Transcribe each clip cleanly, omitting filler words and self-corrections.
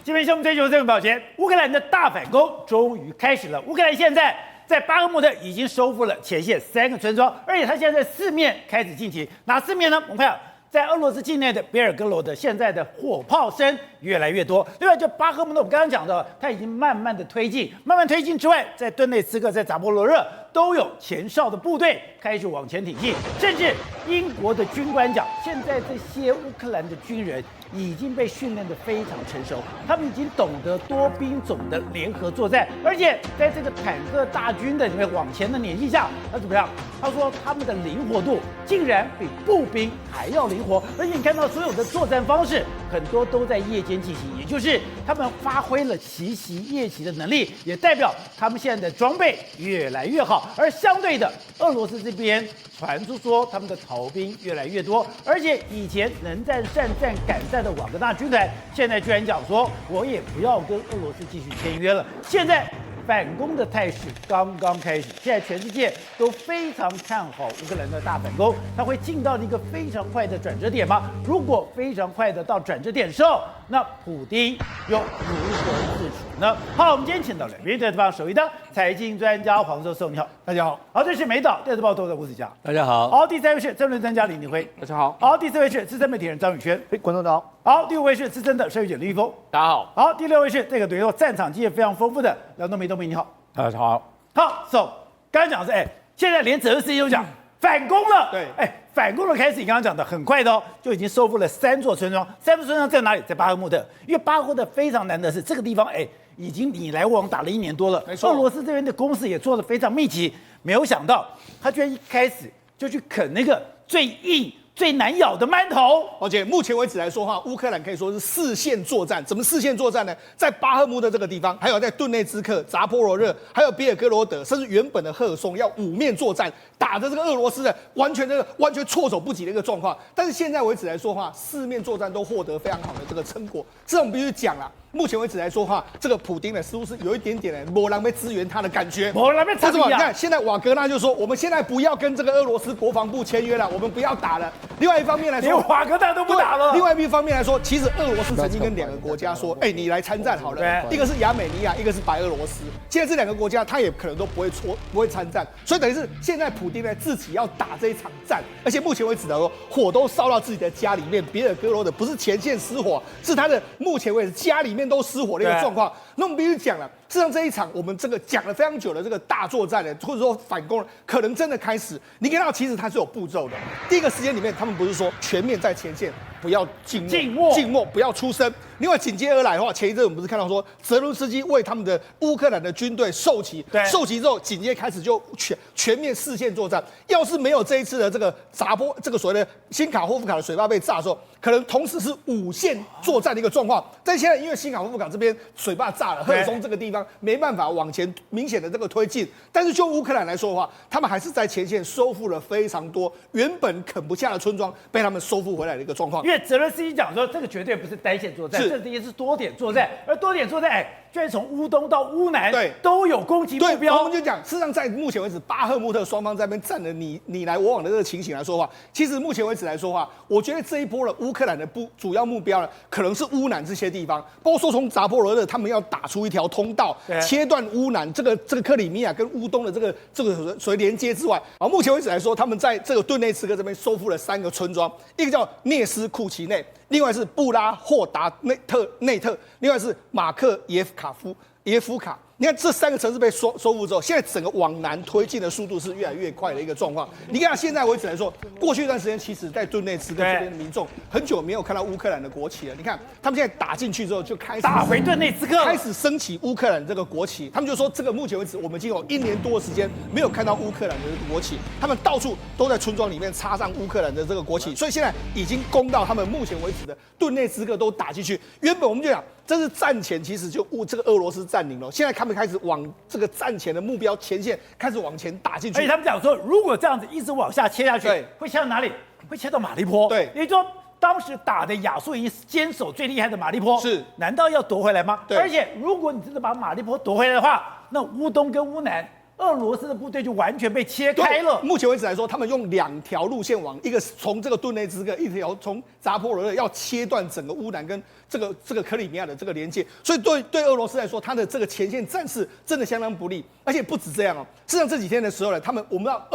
今天新闻追求这个保全，乌克兰的大反攻终于开始了。乌克兰现在在巴赫穆特已经收复了前线3个村庄，而且他现在在四面开始进行。哪四面呢？我们看，在俄罗斯境内的别尔哥罗德，现在的火炮声越来越多。另外，就巴赫穆特，我们刚刚讲到，它已经慢慢的推进，慢慢推进之外，在顿内茨克、在扎波罗热都有前哨的部队开始往前挺进，甚至英国的军官讲，现在这些乌克兰的军人已经被训练得非常成熟，他们已经懂得多兵种的联合作战，而且在这个坦克大军的里面往前的碾击下，他怎么样？他说他们的灵活度竟然比步兵还要灵活，而且你看到所有的作战方式很多都在夜间进行，也就是他们发挥了奇袭夜袭的能力，也代表他们现在的装备越来越好。而相对的，俄罗斯这边传出说他们的逃兵越来越多，而且以前能战善战敢战的瓦格纳军团，现在居然讲说我也不要跟俄罗斯继续签约了。现在反攻的态势刚刚开始，现在全世界都非常看好乌克兰的大反攻，它会进到一个非常快的转折点吗？如果非常快的到转折点的时候，那普丁又如何自处呢？好，我们今天请到了美对方首席的财经专家黄寿松，你好，大家好。好，这是美岛电视报都的吴子佳，大家好。好，第三位是政论专家李明辉，大家好。好，第四位是资深媒体人张宇轩，观众好。好，第五位是资深的社会记者李玉峰，大家好。好，第六位是这个等于说战场经验非常丰富的梁东明，你好，大家好。好 ，So 刚刚讲的是，现在连泽连斯基都讲反攻了，对，反攻的开始，你刚刚讲的很快的哦，就已经收复了3座村庄，3座村庄在哪里？在巴赫穆特，因为巴赫穆特非常难的是这个地方，已经你来我往打了1年多了，俄罗斯这边的攻势也做得非常密集，没有想到他居然一开始就去啃那个最硬、最难咬的馒头。而且目前为止来说的话，乌克兰可以说是4线作战。怎么4线作战呢？在巴赫穆特这个地方，还有在顿内茨克、扎波罗热，还有比尔哥罗德，甚至原本的赫尔松，要5面作战，打着这个俄罗斯的完全措手不及的一个状况。但是现在为止来说的话，4面作战都获得非常好的这个成果。这我们必须讲啦。目前为止来说的话，这个普丁呢，似乎是有一点点的没人被支援他的感觉。没人被支援。你看，现在瓦格纳就说，我们现在不要跟这个俄罗斯国防部签约了，我们不要打了。另外一方面来说，连瓦格纳都不打了。另外一方面来说，其实俄罗斯曾经跟2个国家说，你来参战好了。一个是亚美尼亚，一个是白俄罗斯。现在这2个国家，他也可能都不会参战，所以等于是现在普丁呢自己要打这一场战，而且目前为止来说，火都烧到自己的家里面。比尔哥罗德不是前线失火，是他的目前为止家里面都失火的一个状况。那我们必须讲了，事实上这一场我们这个讲了非常久的这个大作战呢，或者说反攻，可能真的开始。你看到其实它是有步骤的。第一个时间里面，他们不是说全面在前线，不要静默，不要出声。另外紧接而来的话，前一阵我们不是看到说泽伦斯基为他们的乌克兰的军队授旗，授旗之后紧接开始就全面4线作战。要是没有这一次的这个这个所谓的新卡霍夫卡的水坝被炸的时候，可能同时是5线作战的一个状况。但现在因为新卡霍夫卡这边水坝炸了，赫尔松这个地方没办法往前明显的这个推进。但是就乌克兰来说的话，他们还是在前线收复了非常多原本啃不下的村庄，被他们收复回来的一个状况。因为泽伦斯基讲说，这个绝对不是单线作战，这也是多点作战，而多点作战，居然从乌东到乌南都有攻击目标。我们就讲，事实上在目前为止，巴赫穆特双方在那边战的你来我往的这个情形来说的话，其实目前为止来说的话，我觉得这一波的乌克兰的主要目标呢，可能是乌南这些地方，包括说从扎波罗热他们要打出一条通道，切断乌南这个克里米亚跟乌东的这个所谓连接之外，目前为止来说，他们在这个顿内茨克这边收复了3个村庄，一个叫涅斯库奇内。另外是布拉霍达内特，另外是马克耶夫卡。你看这3个城市被收复之后，现在整个往南推进的速度是越来越快的一个状况。你看现在为止来说，过去一段时间，其实在顿内茨克这边的民众很久没有看到乌克兰的国旗了。你看他们现在打进去之后，就开始打回顿内茨克，开始升起乌克兰这个国旗。他们就说，这个目前为止，我们已经有1年多的时间没有看到乌克兰的国旗，他们到处都在村庄里面插上乌克兰的这个国旗，所以现在已经攻到他们目前为止的顿内茨克都打进去。原本我们就讲，这是战前其实就这个俄罗斯占领了，现在他们开始往这个战前的目标前线开始往前打进去。而且他们讲说，如果这样子一直往下切下去，会切到哪里？会切到马利坡。对，也就是说，当时打的亚速营坚守最厉害的马利坡，难道要夺回来吗？而且如果你真的把马利坡夺回来的话，那乌东跟乌南俄罗斯的部队就完全被切开了。目前为止来说，他们用2条路线往，一个从这个顿内兹克，一条从扎波罗热，要切断整个乌南跟这个克里米亚的这个连接。所以对俄罗斯来说，他的这个前线战事真的相当不利。而且不止这样哦，事实上这几天的时候呢，我们要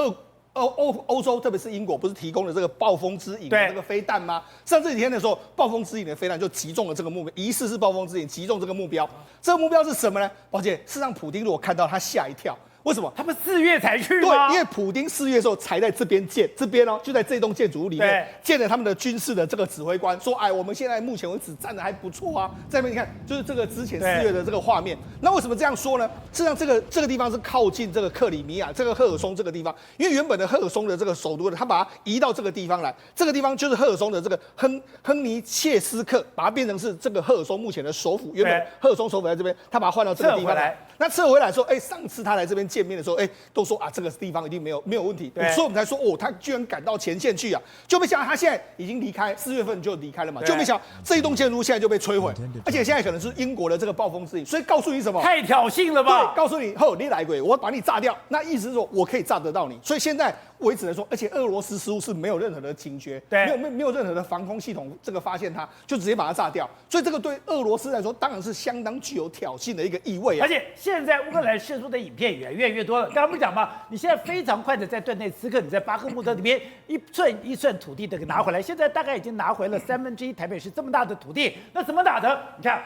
欧洲，特别是英国，不是提供了这个暴风之影的这个飞弹吗？上这几天的时候，暴风之影的飞弹就击中了这个目标，疑似是暴风之影击中这个目标。这个目标是什么呢？宝姐，事实上普丁如果看到他吓一跳。为什么？他们4月才去吗？对，因为普丁4月的时候才在这边建，这边哦，就在这栋建筑物里面建了他们的军事的这个指挥官，说，哎，我们现在目前为止站得还不错啊。在那边你看，就是这个之前4月的这个画面。那为什么这样说呢？事实上，这个地方是靠近这个克里米亚，这个赫尔松这个地方，因为原本的赫尔松的这个首都呢，他把它移到这个地方来，这个地方就是赫尔松的这个亨尼切斯克，把它变成是这个赫尔松目前的首府。原本赫尔松首府在这边，他把它换到这个地方来。那撤回来说，哎，上次他来这边见面的时候，哎，都说啊，这个地方一定没有问题，所以我们才说，哦，他居然赶到前线去啊，就没想到他现在已经离开，4月份就离开了嘛，就没想到这一栋建筑现在就被摧毁，而且现在可能是英国的这个暴风之影，所以告诉你什么？太挑衅了吧？对，告诉你，你来鬼，我把你炸掉，那意思是说我可以炸得到你，所以现在我也只能说，而且俄罗斯似乎是没有任何的警觉，没有任何的防空系统，这个发现它就直接把它炸掉，所以这个对俄罗斯来说当然是相当具有挑衅的一个意味啊。而且现在乌克兰射出的影片也越来越多了。刚刚不讲吗？你现在非常快的在顿内茨克，你在巴赫穆特里面一寸一寸土地的给拿回来，现在大概已经拿回了1/3台北市这么大的土地。那怎么打的？你看。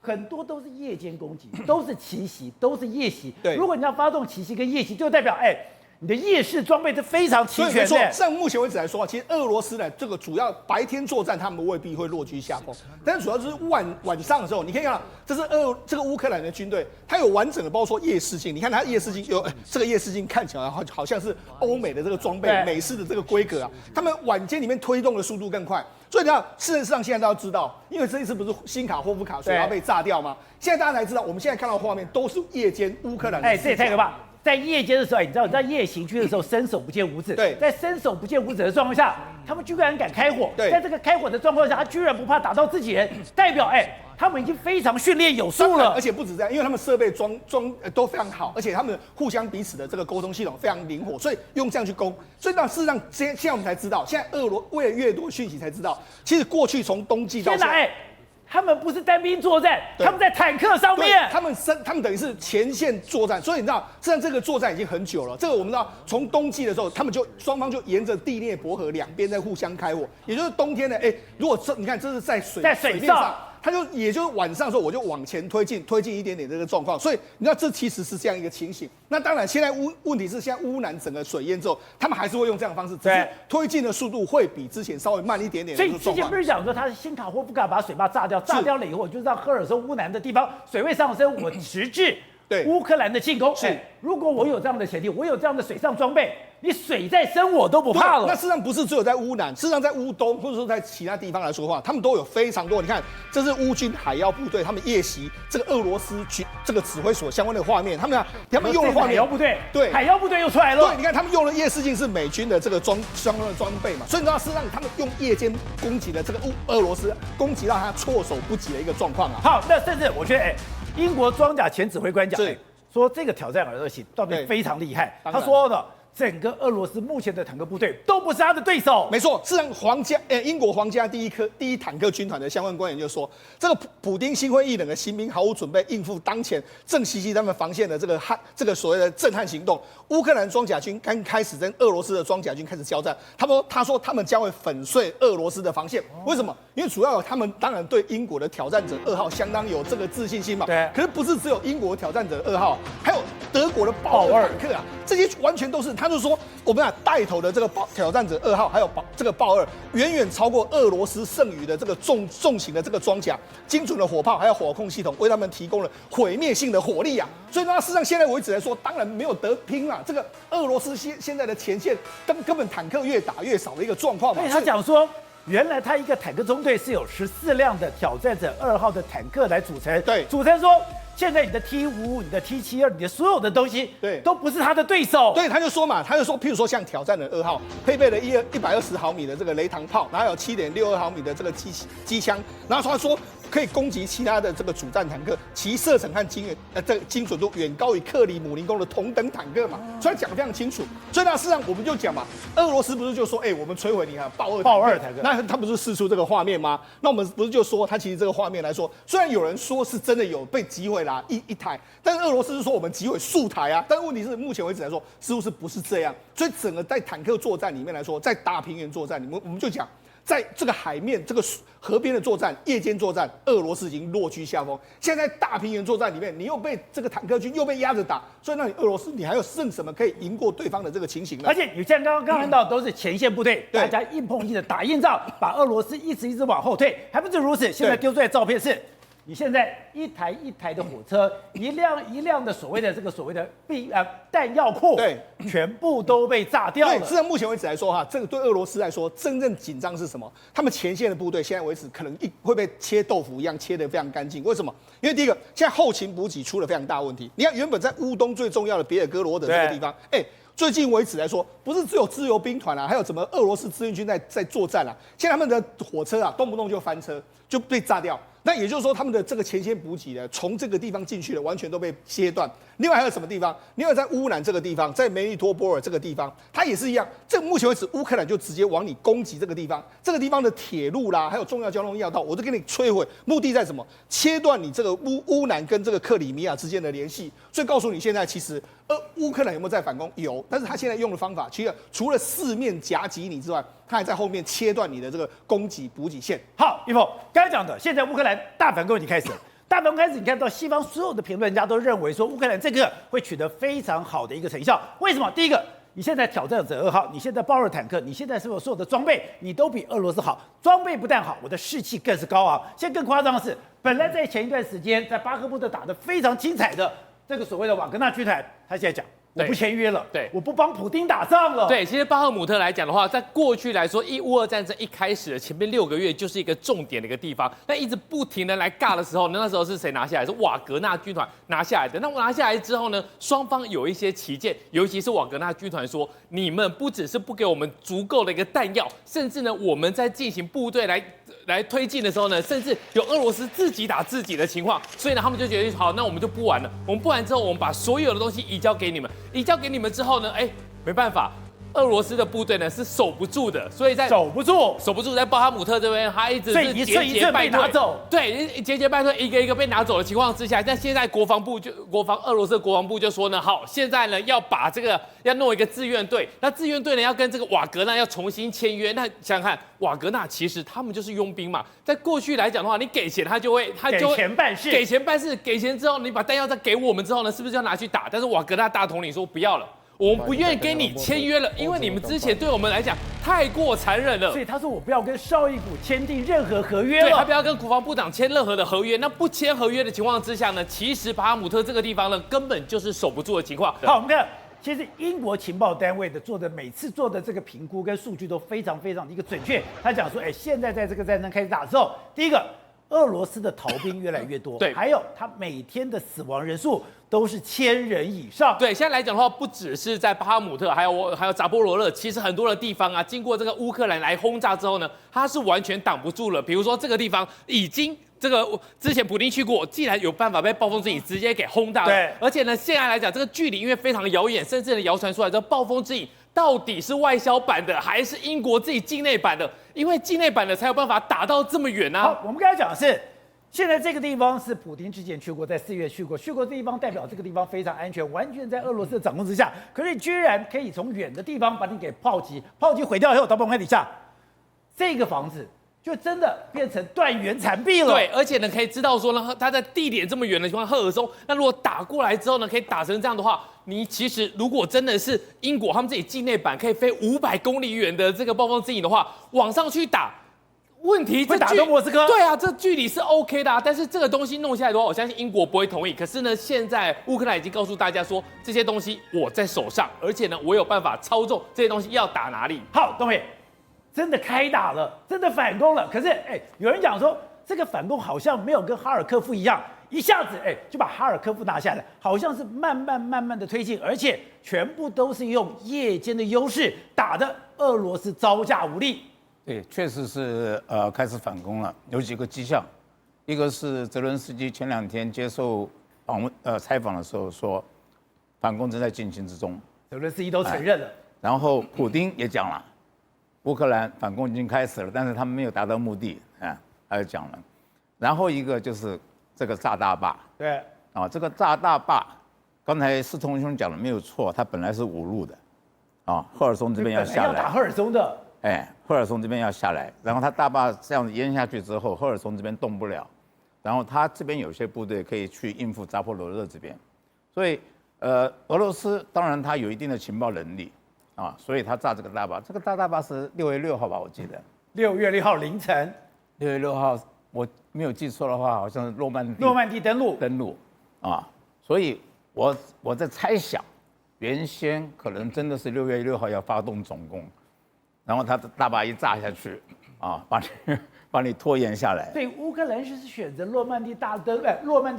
很多都是夜间攻击，都是奇袭，都是夜袭。对，如果你要发动奇袭跟夜袭，就代表你的夜视装备是非常齐全的。上目前为止来说，其实俄罗斯呢，这个主要白天作战，他们未必会落居下风，但是主要就是晚上的时候，你可以看到，这是这个乌克兰的军队，它有完整的，包括说夜视镜，你看它夜视镜有这个夜视镜看起来好像是欧美的这个装备，美式的这个规格啊，他们晚间里面推动的速度更快。所以你看，事实上现在大家知道，因为这一次不是新卡霍夫卡水要被炸掉吗？现在大家才知道，我们现在看到的画面都是夜间乌克兰的。这也太可怕！在夜间的时候，你知道在夜行军的时候伸手不见五指。对，在伸手不见五指的状况下，他们居然敢开火。对，在这个开火的状况下，他居然不怕打到自己人，代表他们已经非常训练有素了。而且不止这样，因为他们设备装都非常好，而且他们互相彼此的这个沟通系统非常灵活，所以用这样去攻。所以事实上，现在我们才知道，现在俄罗为了越多讯息才知道，其实过去从冬季到现在。他们不是单兵作战，他们在坦克上面，他们等于是前线作战，所以你知道，实际上这个作战已经很久了。这个我们知道，从冬季的时候，他们双方就沿着第聂伯河两边在互相开火，也就是冬天呢，如果你看这是在水面上。也就是晚上的时候，我就往前推进一点点这个状况，所以你知道这其实是这样一个情形。那当然，现在问题是现在乌南整个水淹之后，他们还是会用这样的方式，只是推进的速度会比之前稍微慢一点点。所以之前不是讲说他是新卡霍夫卡把水坝炸掉了以后，就是让赫尔松乌南的地方水位上升，我迟滞乌克兰的进攻。如果我有这样的前提，我有这样的水上装备。你水再深我都不怕了。那事实上不是只有在乌南，事实上在乌东或者说在其他地方来说的话，他们都有非常多。你看，这是乌军海妖部队他们夜袭这个俄罗斯这个指挥所相关的画面，他们用的画面。海妖部队，对，海妖部队又出来了。对，你看他们用的夜视镜是美军的这个相关的装备嘛，所以你知道事实上他们用夜间攻击的这个俄罗斯，攻击到他措手不及的一个状况啊。好，那甚至我觉得，英国装甲前指挥官讲，说这个挑战耳热型装备非常厉害。他说呢。整个俄罗斯目前的坦克部队都不是他的对手。没错，事实上英国皇家第一坦克军团的相关官员就说，这个普丁心灰意冷的新兵毫无准备应付当前正袭击他们防线的这个所谓的震撼行动。乌克兰装甲军刚开始跟俄罗斯的装甲军开始交战，他说他们将会粉碎俄罗斯的防线。为什么？因为主要他们当然对英国的挑战者2号相当有这个自信心嘛。对。可是不是只有英国挑战者2号，还有德国的豹二坦克啊，这些完全都是。他就说，我们带头的这个挑战者2号，还有这个豹二，远远超过俄罗斯剩余的这个重型的这个装甲、精准的火炮，还有火控系统，为他们提供了毁灭性的火力啊！所以呢，事实上现在为止来说，当然没有得拼啦。这个俄罗斯现在的前线根本坦克越打越少的一个状况嘛。所以他讲说，原来他一个坦克中队是有14辆的挑战者2号的坦克来组成，对，组成说。现在你的 T5、你的 T72、你的所有的东西，对，都不是他的对手。对，他就说，譬如说像挑战者2号，配备了120毫米的这个雷膛炮，然后有7.62毫米的这个机枪，然后他说可以攻击其他的这个主战坦克，其射程和这个精准度远高于克里姆林宫的同等坦克嘛，所以讲得非常清楚。所以那事实上我们就讲嘛，俄罗斯不是就说，我们摧毁你看豹二坦克，那他不是释出这个画面吗？那我们不是就说，他其实这个画面来说，虽然有人说是真的有被击毁啦一台，但是俄罗斯是说我们击毁数台啊，但是问题是目前为止来说，似乎是不是这样？所以整个在坦克作战里面来说，在大平原作战里面，我们就讲。在这个海面、这个河边的作战、夜间作战，俄罗斯已经落居下风。现在大平原作战里面，你又被这个坦克军又被压着打，所以那你俄罗斯你还有剩什么可以赢过对方的这个情形呢？而且你像刚看到都是前线部队，大家硬碰硬的打硬仗，把俄罗斯一直往后退。还不止如此，现在丢出来的照片是。你现在一台一台的火车，一辆一辆的所谓的弹药库，对，全部都被炸掉了。对，至少目前为止来说哈，这个对俄罗斯来说，真正紧张是什么？他们前线的部队现在为止可能会被切豆腐一样切得非常干净。为什么？因为第一个，现在后勤补给出了非常大问题。你看，原本在乌东最重要的别尔哥罗德这个地方，最近为止来说，不是只有自由兵团啊，还有什么俄罗斯志愿军在作战啊。现在他们的火车啊，动不动就翻车，就被炸掉。那也就是说，他们的这个前线补给呢，从这个地方进去的完全都被切断。另外还有什么地方？另外在乌南这个地方，在梅利托波尔这个地方，它也是一样。这目前为止，乌克兰就直接往你攻击这个地方，这个地方的铁路啦，还有重要交通要道，我都给你摧毁。目的在什么？切断你这个乌南跟这个克里米亚之间的联系。所以告诉你，现在其实乌克兰有没有在反攻？有，但是他现在用的方法，其实除了四面夹击你之外，他还在后面切断你的这个供给补给线。好，一峰刚才讲的，现在乌克兰大反攻已经开始了。大反攻开始，你看到西方所有的评论家都认为说，乌克兰这个会取得非常好的一个成效。为什么？第一个，你现在挑战者2号，你现在豹二坦克，你现在所有的装备，你都比俄罗斯好。装备不但好，我的士气更是高昂。现在更夸张的是，本来在前一段时间在巴赫穆特打得非常精彩的这个所谓的瓦格纳军团，他现在讲。我不签约了，对，我不帮普丁打仗了。对，其实巴赫姆特来讲的话，在过去来说，乌俄战争一开始的前面6个月就是一个重点的一个地方。那一直不停的来尬的时候，那时候是谁拿下来？是瓦格纳军团拿下来的。那我拿下来之后呢，双方有一些旗舰，尤其是瓦格纳军团说，你们不只是不给我们足够的一个弹药，甚至呢，我们在进行部队来推进的时候呢，甚至有俄罗斯自己打自己的情况，所以呢，他们就决定好，那我们就不玩了。我们不玩之后，我们把所有的东西移交给你们，移交给你们之后呢，没办法。俄罗斯的部队呢是守不住的，所以守不住，在巴哈姆特这边，他一直是节节被拿走，对，节节败退，一个一个被拿走的情况之下，但现在俄罗斯的国防部就说呢，好，现在呢要把这个要弄一个志愿队，那志愿队呢要跟这个瓦格纳要重新签约，那想想看，瓦格纳其实他们就是佣兵嘛，在过去来讲的话，你给钱他就会给钱办事，给钱之后，你把弹药再给我们之后呢，是不是就要拿去打？但是瓦格纳大统领说不要了。我们不愿意跟你签约了，因为你们之前对我们来讲太过残忍了。所以他说我不要跟绍伊古签订任何合约了。对，他不要跟国防部长签任何的合约。那不签合约的情况之下呢，其实巴哈姆特这个地方呢，根本就是守不住的情况。好，我们看，其实英国情报单位的每次做的这个评估跟数据都非常的一个准确。他讲说，现在在这个战争开始打的时候，第一个，俄罗斯的逃兵越来越多，对，还有他每天的死亡人数都是1000人以上。对，现在来讲的话，不只是在巴哈姆特，还有扎波罗热，其实很多的地方啊，经过这个乌克兰来轰炸之后呢，它是完全挡不住了。比如说这个地方已经。这个之前普丁去过，既然有办法被暴风之影直接给轰炸了，对，而且呢，现在来讲这个距离因为非常遥远，甚至呢谣传出来，这暴风之影到底是外销版的还是英国自己境内版的？因为境内版的才有办法打到这么远啊。好，我们刚才讲的是。现在这个地方是普丁之前去过，在4月去过这地方代表这个地方非常安全，完全在俄罗斯的掌控之下。可是居然可以从远的地方把你给炮击毁掉以后，到崩溃底下，这个房子就真的变成断垣残壁了。对，而且呢，可以知道说呢，它在地点这么远的情况，赫尔松，那如果打过来之后呢，可以打成这样的话，你其实如果真的是英国他们自己境内版可以飞500公里远的这个暴风之影的话，往上去打。问题会打到莫斯科？对啊，这距离是 OK 的啊，但是这个东西弄下来的话，我相信英国不会同意。可是呢，现在乌克兰已经告诉大家说，这些东西我在手上，而且呢，我有办法操纵这些东西要打哪里。好，东伟，真的开打了，真的反攻了。可是，有人讲说这个反攻好像没有跟哈尔科夫一样，一下子就把哈尔科夫拿下来，好像是慢慢的推进，而且全部都是用夜间的优势打的俄罗斯招架无力。对，确实是开始反攻了，有几个迹象。一个是泽伦斯基前2天接受采访的时候说，反攻正在进行之中，泽伦斯基都承认了。然后普丁也讲了，乌克兰反攻已经开始了，但是他们没有达到目的，他就讲了。然后一个就是这个炸大坝，对，这个炸大坝，刚才司同兄讲的没有错，它本来是5路的，赫尔松这边要下来，要打赫尔松的，赫尔松这边要下来，然后他大坝这样子淹下去之后，赫尔松这边动不了，然后他这边有些部队可以去应付扎波罗热这边，所以俄罗斯当然他有一定的情报能力所以他炸这个大坝，这个大坝是6月6号吧，我记得6月6号凌晨，6月6号我没有记错的话，好像是诺曼底登陆所以我在猜想，原先可能真的是6月6号要发动总攻，然后他的大坝一炸下去把你拖延下来。所以乌克兰是选择诺曼底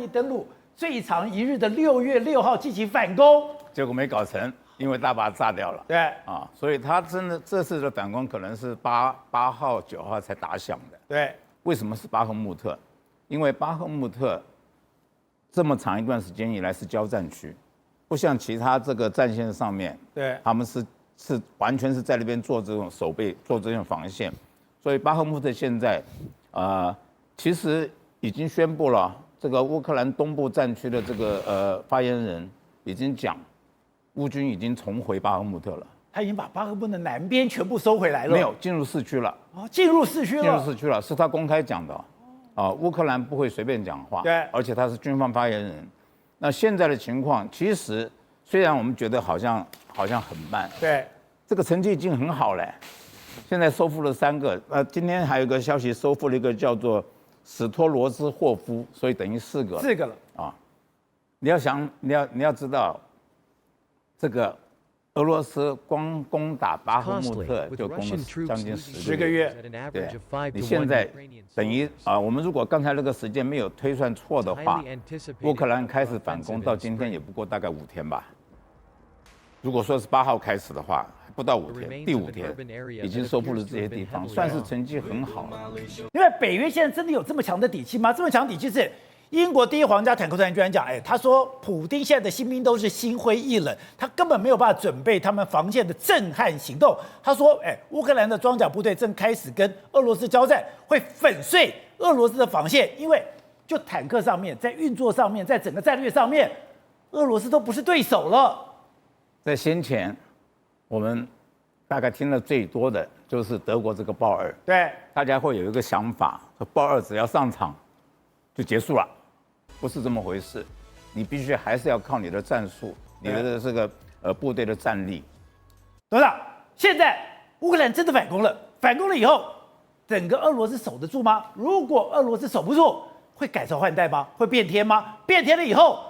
登陆最长一日的6月6号进行反攻，结果没搞成，因为大坝炸掉了。对所以他真的这次的反攻可能是8号9号才打响的。对，为什么是巴赫穆特？因为巴赫穆特这么长一段时间以来是交战区，不像其他这个战线上面，对，他们是完全是在那边做这种守备，做这种防线。所以巴赫穆特现在其实已经宣布了，这个乌克兰东部战区的这个发言人已经讲，乌军已经重回巴赫穆特了。他已经把巴赫穆特的南边全部收回来了，没有进入市区了。进入市区了，是他公开讲的。乌克兰不会随便讲话，对，而且他是军方发言人。那现在的情况，其实虽然我们觉得好像很慢，对，这个成绩已经很好了。现在收复了3个，今天还有一个消息，收复了一个叫做史托罗斯霍夫，所以等于4个了。你要知道，这个俄罗斯光攻打巴赫穆特就攻了将近10个月。对，你现在等于我们如果刚才那个时间没有推算错的话，乌克兰开始反攻到今天也不过大概5天吧。如果说是8号开始的话，不到5天，第5天已经收复了这些地方，算是成绩很好了。因为北约现在真的有这么强的底气吗？这么强底气是英国第1皇家坦克团居然讲，他说普丁现在的新兵都是心灰意冷，他根本没有办法准备他们防线的震撼行动。他说，乌克兰的装甲部队正开始跟俄罗斯交战，会粉碎俄罗斯的防线，因为就坦克上面，在运作上面，在整个战略上面，俄罗斯都不是对手了。在先前，我们大概听的最多的就是德国这个豹2，对，大家会有一个想法，说豹2只要上场就结束了，不是这么回事，你必须还是要靠你的战术，你的这个部队的战力。董事长，现在乌克兰真的反攻了，反攻了以后，整个俄罗斯守得住吗？如果俄罗斯守不住，会改朝换代吗？会变天吗？变天了以后，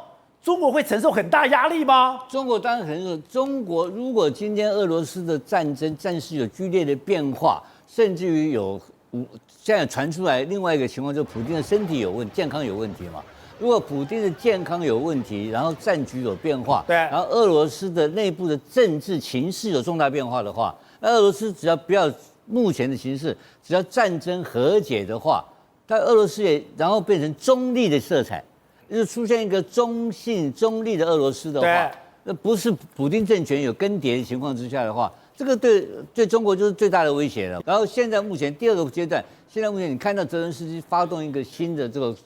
中国会承受很大压力吗？中国当然承受。中国如果今天俄罗斯的战事有剧烈的变化，甚至于现在传出来另外一个情况，就是普丁的身体健康有问题嘛。如果普丁的健康有问题，然后战局有变化，对，然后俄罗斯的内部的政治情势有重大变化的话，那俄罗斯只要不要目前的形势，只要战争和解的话，但俄罗斯也然后变成中立的色彩。就是出现一个中性中立的俄罗斯的话，那不是普丁政权有更迭的情况之下的话，这个对中国就是最大的威胁了。然后现在目前第2个阶段，现在目前你看到泽连斯基发动一个新的这个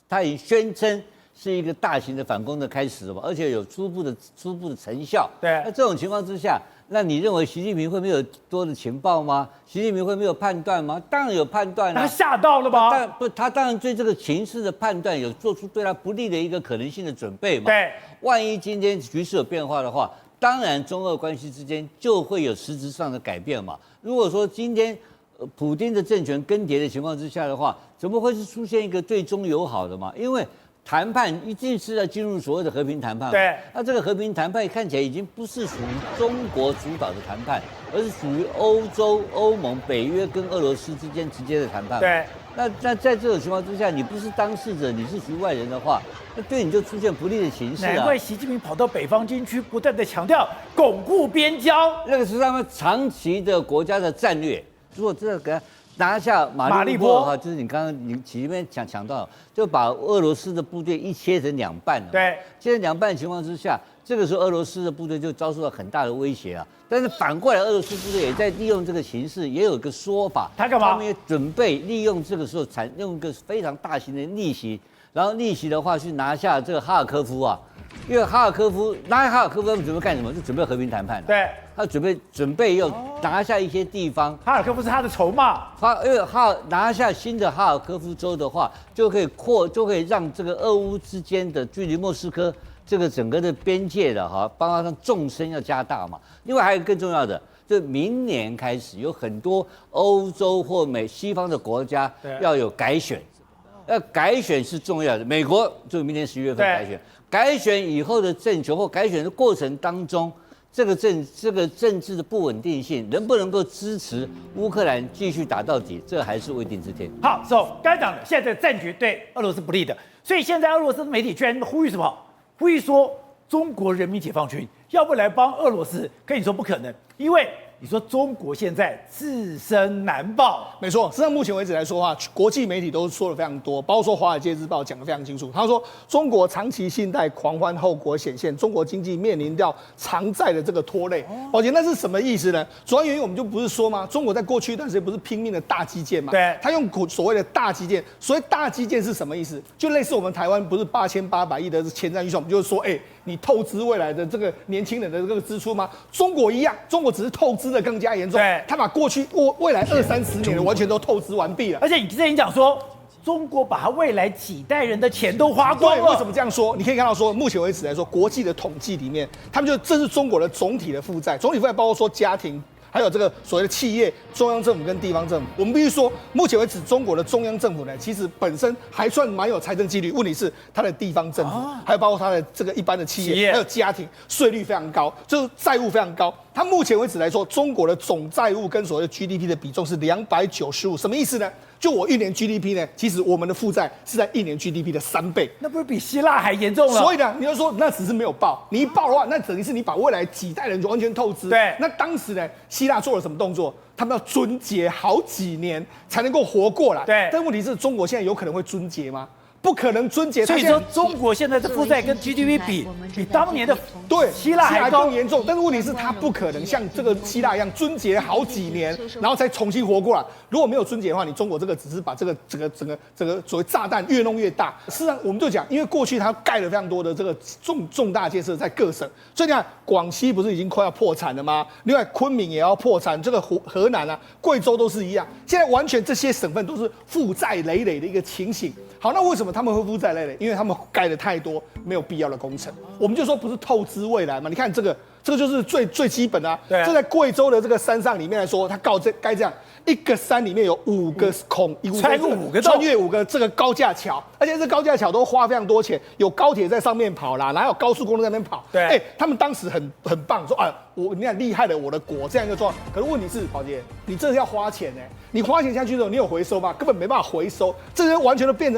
他已经宣称是一个大型的反攻的开始了嘛，而且有初步的成效。对，那这种情况之下，那你认为习近平会没有多的情报吗？习近平会没有判断吗？当然有判断啊！他吓到了吗？他当然对这个情势的判断有做出对他不利的一个可能性的准备嘛。对，万一今天局势有变化的话，当然中俄关系之间就会有实质上的改变嘛。如果说今天普丁的政权更迭的情况之下的话，怎么会是出现一个对中友好的嘛？因为谈判一定是要进入所谓的和平谈判。对，那这个和平谈判看起来已经不是属于中国主导的谈判，而是属于欧洲、欧盟、北约跟俄罗斯之间直接的谈判。对，那在这种情况之下，你不是当事者，你是局外人的话，那对你就出现不利的形势啊。难怪习近平跑到北方军区，不断的强调巩固边疆，那个是他们长期的国家的战略。如果这个拿下马利波的话，就是你刚刚你前面讲到，就把俄罗斯的部队一切成两半了。对，切成两半的情况之下，这个时候俄罗斯的部队就遭受到很大的威胁啊。但是反过来，俄罗斯部队也在利用这个形势，也有一个说法，他干嘛？他们也准备利用这个时候用一个非常大型的逆袭，然后逆袭的话去拿下这个哈尔科夫啊。因为拿下哈尔科夫，他们准备干什么？就准备和平谈判。对，他准备要拿下一些地方。哈尔科夫是他的筹码。因为拿下新的哈尔科夫州的话，就可以让这个俄乌之间的距离莫斯科这个整个的边界的包括上纵深要加大嘛。另外还有更重要的，就明年开始有很多欧洲或西方的国家要有改选。改选是重要的，美国就明年11月份改选。改选以后的政权或改选的过程当中，这个政治的不稳定性能不能够支持乌克兰继续打到底，这还是未定之天。好，刚才讲的，现在战局对俄罗斯不利的，所以现在俄罗斯的媒体居然呼吁什么？呼吁说中国人民解放军要不来帮俄罗斯？跟你说不可能，因为你说中国现在自身难保。没错，实际上目前为止来说国际媒体都说了非常多，包括说《华尔街日报》讲得非常清楚。他说，中国长期信贷狂欢后果显现，中国经济面临到偿债的这个拖累。宝杰，那是什么意思呢？主要原因我们就不是说吗？中国在过去一段时间不是拼命的大基建嘛？对，他用所谓的大基建，所谓大基建是什么意思？就类似我们台湾不是8800亿的前瞻预算，我们就是说，你透支未来的这个年轻人的这个支出吗？中国一样，中国只是透支的更加严重。对，他把过去未来20-30年的完全都透支完毕了。而且你之前讲说，中国把他未来几代人的钱都花光了。为什么这样说？你可以看到说，目前为止来说，国际的统计里面，他们这是中国的总体的负债，总体负债包括说家庭。还有这个所谓的企业、中央政府跟地方政府，我们必须说，目前为止，中国的中央政府呢，其实本身还算蛮有财政纪律。问题是它的地方政府，还有包括它的这个一般的企业，还有家庭，税率非常高，就是债务非常高。它目前为止来说，中国的总债务跟所谓的 GDP 的比重是295，什么意思呢？就我1年 GDP 呢，其实我们的负债是在1年 GDP 的3倍，那不是比希腊还严重了？所以呢，你就说那只是没有报，你一报的话，那等于是你把未来几代人就完全透支。对，那当时呢，希腊做了什么动作？他们要撙节好几年才能够活过来。对，但问题是中国现在有可能会撙节吗？不可能撙节。所以说，中国现在的负债跟 GDP 比当年的希腊还更严重。但是问题是，它不可能像这个希腊一样撙节好几年，然后才重新活过来。如果没有撙节的话，你中国这个只是把这个整个所谓炸弹越弄越大。事实上，我们就讲，因为过去它盖了非常多的这个重大建设在各省，所以你看广西不是已经快要破产了吗？另外昆明也要破产，这个河南啊、贵州都是一样。现在完全这些省份都是负债累累的一个情形。好，那为什么他们会负债累累？因为他们盖了太多没有必要的工程。我们就说不是透支未来嘛？你看这个就是最基本的啊。对啊。这在贵州的这个山上里面来说，它该这样，一个山里面有5个孔，穿越5个这个高架桥，而且这高架桥都花非常多钱，有高铁在上面跑啦，哪有高速公路在那边跑？对。他们当时很棒，说你看厉害了我的国这样一个状况。可是问题是，宝杰，你这是要花钱呢？你花钱下去之后，你有回收吗？根本没办法回收，这些完全都变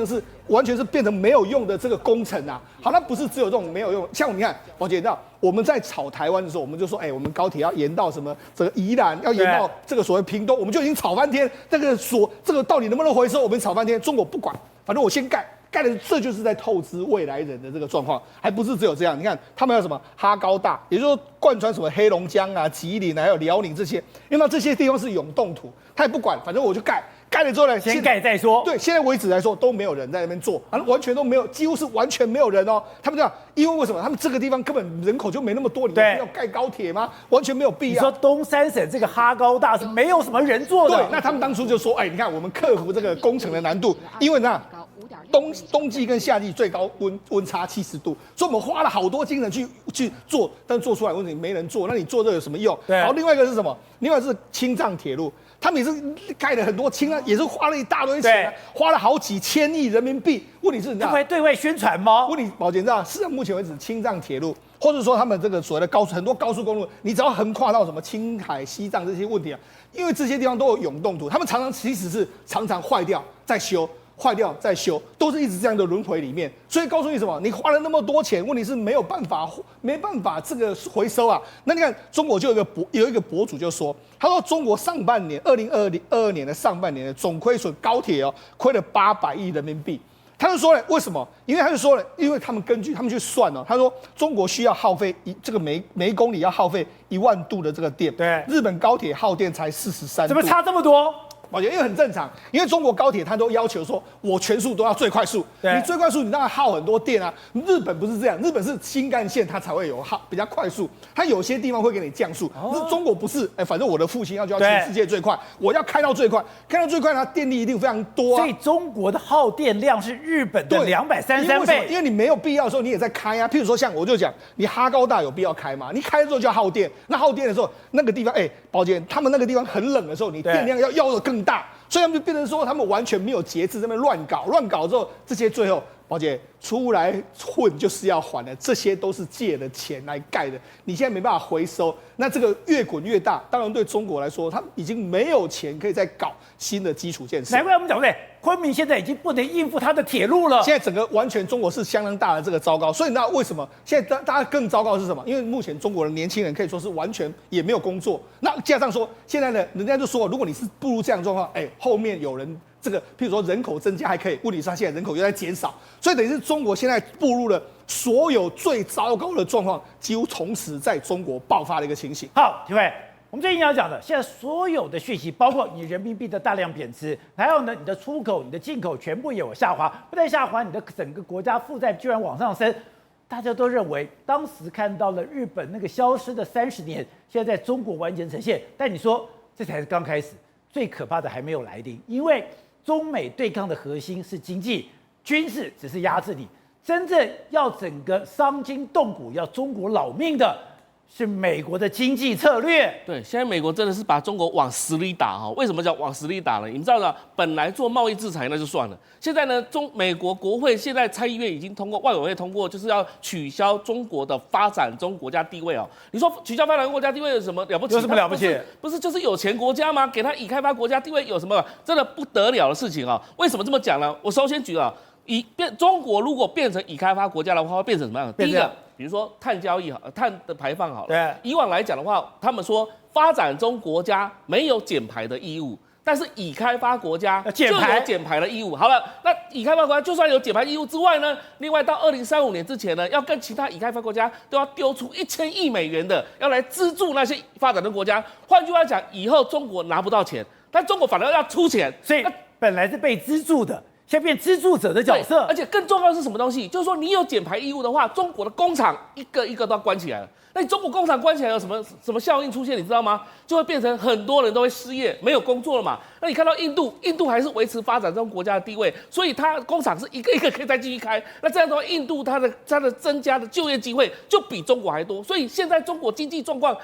成没有用的这个工程啊。好，那不是只有这种没有用，像你看，宝杰，你知道我们在炒台湾的时候，我们就说，我们高铁要延到什么这个宜兰，要延到这个所谓屏东，我们就已经炒翻天。这个到底能不能回收，我们炒翻天，中国不管，反正我先盖的，这就是在透支未来人的这个状况，还不是只有这样。你看他们有什么哈高大，也就是说贯穿什么黑龙江啊、吉林还有辽宁这些，因为这些地方是永冻土，他也不管，反正我就盖了之后呢，先盖再说。对，现在为止来说都没有人在那边做，完全都没有，几乎是完全没有人哦。他们这样，因为为什么？他们这个地方根本人口就没那么多，你要盖高铁吗？完全没有必要。你说东三省这个哈高大是没有什么人做的。对，那他们当初就说，你看我们克服这个工程的难度，因为呢。冬季跟夏季最高温差70度，所以我们花了好多精神去做，但做出来问题没人做，那你做这有什么用？对。然后另外一个是什么？另外是青藏铁路，他们也是盖了很多也是花了一大堆钱，花了好几千亿人民币。问题是，你知道会对外宣传吗？问题，宝杰，你知道，事实上目前为止，青藏铁路或者说他们这个所谓的很多高速公路，你只要横跨到什么青海、西藏这些问题啊，因为这些地方都有永冻土，他们其实是常常坏掉再修。坏掉再修，都是一直这样的轮回里面。所以告诉你什么？你花了那么多钱，问题是没办法这个回收啊。那你看中国就有一个博主就说，他说中国上半年2022年的上半年的总亏损高铁亏了800亿人民币。他就说了，为什么？因为他就说了，因为他们根据他们去算他说中国需要耗费这个每公里要耗费1万度的这个电，对，日本高铁耗电才43度，怎么差这么多？我觉得因为很正常，因为中国高铁它都要求说，我全速都要最快速，你最快速你当然耗很多电啊。日本不是这样，日本是新干线它才会有比较快速，它有些地方会给你降速。可是中国不是，反正我的复兴要全世界最快，我要开到最快，它电力一定非常多啊。所以中国的耗电量是日本的233倍。因为你没有必要的时候你也在开啊。譬如说像我就讲，你哈高大有必要开吗？你开了之后就要耗电，那耗电的时候那个地方，宝姐他们那个地方很冷的时候，你电量要的更大。所以他们就变成说，他们完全没有节制，在那边乱搞之后，这些最后，宝姐出来混就是要还的，这些都是借的钱来盖的，你现在没办法回收，那这个越滚越大，当然对中国来说，他已经没有钱可以再搞新的基础建设。难怪我们讲对，昆明现在已经不能应付它的铁路了。现在整个完全中国是相当大的这个糟糕，所以那为什么现在大家更糟糕的是什么？因为目前中国的年轻人可以说是完全也没有工作，那加上说现在呢，人家就说，如果你是步入这样的状况，后面有人这个，譬如说人口增加还可以，问题是他现在人口又在减少，所以等于是中国现在步入了所有最糟糕的状况，几乎同时在中国爆发的一个情形。好，体会。我们最近要讲的，现在所有的讯息，包括你人民币的大量贬值，还有呢，你的出口、你的进口全部也有下滑，不但下滑，你的整个国家负债居然往上升。大家都认为，当时看到了日本那个消失的30年，现在在中国完全呈现。但你说这才是刚开始，最可怕的还没有来临，因为中美对抗的核心是经济，军事只是压制你，真正要整个伤筋动骨、要中国老命的。是美国的经济策略。对，现在美国真的是把中国往死里打哈。为什么叫往死里打呢？你们知道吗？本来做贸易制裁那就算了，现在呢，美国国会现在参议院已经通过，外委会通过，就是要取消中国的发展中国家地位哦。你说取消发展中国家地位有什么了不起？有什么了不起？不是就是有钱国家吗？给他已开发国家地位有什么真的不得了的事情啊？为什么这么讲呢？我首先举啊，中国如果变成已开发国家的话，会变成什么样？第一个。比如说碳交易好，碳的排放好了。对，以往来讲的话，他们说发展中国家没有减排的义务，但是已开发国家就有减排的义务。好了，那已开发国家就算有减排义务之外呢，另外到2035年之前呢，要跟其他已开发国家都要丢出1000亿美元的，要来资助那些发展中国家。换句话讲，以后中国拿不到钱，但中国反而要出钱，所以本来是被资助的。现在变资助者的角色，而且更重要的是什么东西？就是说，你有减排义务的话，中国的工厂一个一个都要关起来了。那你中国工厂关起来有什么效应出现？你知道吗？就会变成很多人都会失业，没有工作了嘛。那你看到印度还是维持发展中国家的地位，所以它工厂是一个一个可以再继续开。那这样的话，印度它的增加的就业机会就比中国还多。所以现在中国经济状况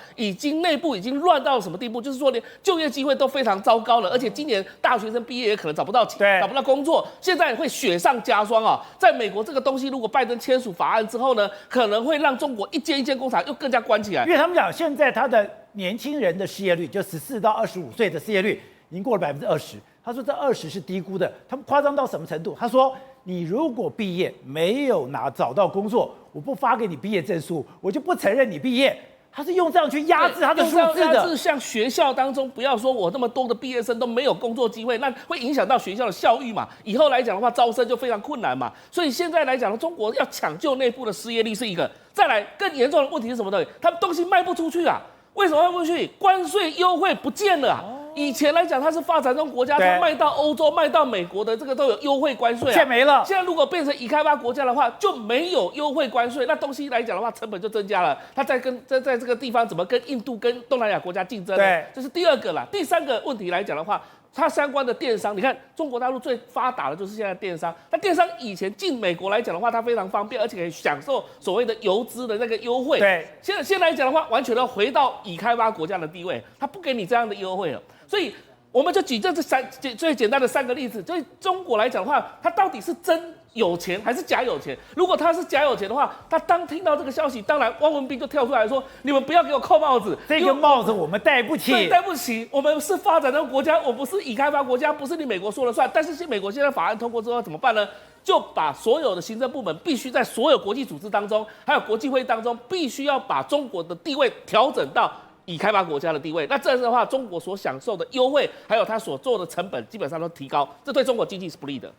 内部已经乱到什么地步？就是说连就业机会都非常糟糕了，而且今年大学生毕业也可能找不到钱，找不到工作。现在会雪上加霜啊！在美国这个东西，如果拜登签署法案之后呢，可能会让中国一间一间工厂又更加关起来。因为他们讲，现在他的年轻人的失业率，就14到25岁的失业率已经过了20%。他说这20是低估的，他们夸张到什么程度？他说你如果毕业没有找到工作，我不发给你毕业证书，我就不承认你毕业。他是用这样去压制他的数字的，是像学校当中，不要说我那么多的毕业生都没有工作机会，那会影响到学校的校誉嘛。以后来讲的话，招生就非常困难嘛。所以现在来讲，中国要抢救内部的失业率是一个。再来更严重的问题是什么呢？他们东西卖不出去啊。为什么卖不出去？关税优惠不见了啊。以前来讲，它是发展中国家，它卖到欧洲、卖到美国的这个都有优惠关税啊，现在没了。现在如果变成已开发国家的话，就没有优惠关税，那东西来讲的话，成本就增加了。它在这个地方怎么跟印度、跟东南亚国家竞争呢？对，这是第二个啦。第三个问题来讲的话，它相关的电商，你看中国大陆最发达的就是现在电商。那电商以前进美国来讲的话，它非常方便，而且可以享受所谓的游资的那个优惠。对，现在来讲的话，完全要回到已开发国家的地位，它不给你这样的优惠了。所以我们就举这最简单的3个例子。对中国来讲的话，它到底是真有钱还是假有钱？如果他是假有钱的话，他当听到这个消息，当然汪文斌就跳出来说：“你们不要给我扣帽子，这个帽子我们戴不起，对，戴不起。我们是发展中国家，我不是已开发国家，不是你美国说了算。但是美国现在法案通过之后怎么办呢？就把所有的行政部门必须在所有国际组织当中，还有国际会议当中，必须要把中国的地位调整到已开发国家的地位。那这样的话，中国所享受的优惠，还有它所做的成本，基本上都提高，这对中国经济是不利的。”